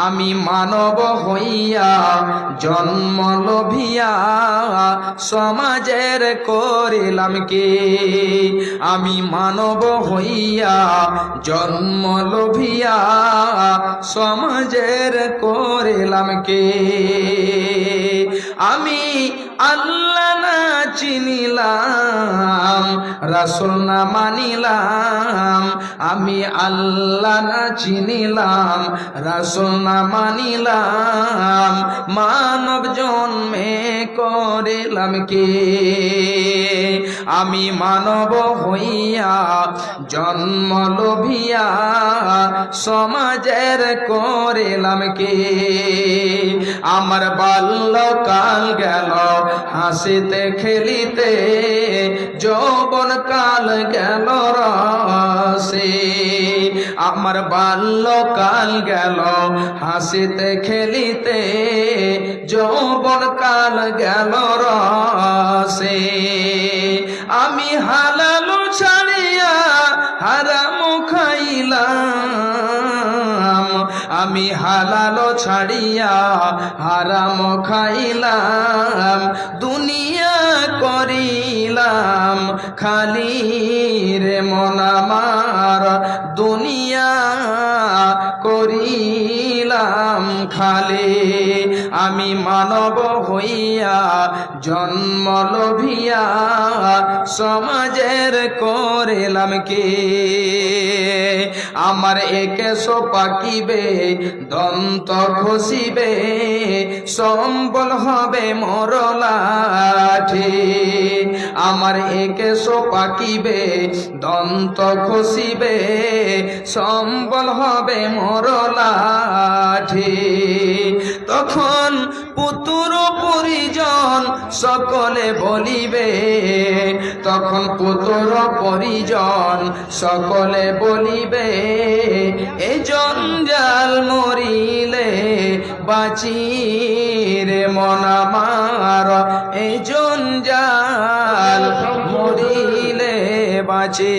আমি মানব হইয়া জন্ম লোভিয়া সমাজের করিলাম কি? আমি মানব হইয়া জন্ম লোভিয়া সমাজের করিলাম কি? আমি আল্লাহ না চিনিলাম, রাসূল না মানিলাম। আমি আল্লাহ না চিনিলাম, রাসূল না মানিলাম। মানব জন্মে করিলাম কি? আমি মানব হইয়া জন্ম লোভিয়া সমাজের করিলাম কি? আমার বাল্যকাল গেল হাসিতে খেলিতে, যৌবন কাল গেল রসে। আমার বাল্যকাল গেল হাসিতে খেলিতে, যৌবন কাল গেল রসে। আমি হালাল ছাড়িয়া হারাম খাইলাম, আমি হালাল ছাড়িয়া হারাম খাইলাম। দুনিয়া করিলাম খালি রে মন আমার, দুনিয়া করিলাম খালি। আমি মানব হইয়া জন্ম লোভিয়া সমাজের করিলাম কি? আমার একেশ পাকিবে, দন্ত খসিবে, সম্বল হবে মোর লাঠি। আমার একেশ পাকিবে, দন্ত খসিবে, সম্বল হবে মোর লাঠি। তখন পুত্র পরিজন সকলে বলিবে, তখন পুত্র পরিজন সকলে বলিবে, এ জঞ্জাল মরিলে বাঁচি রে মন আমার, এ জঞ্জাল মরিলে বাঁচি।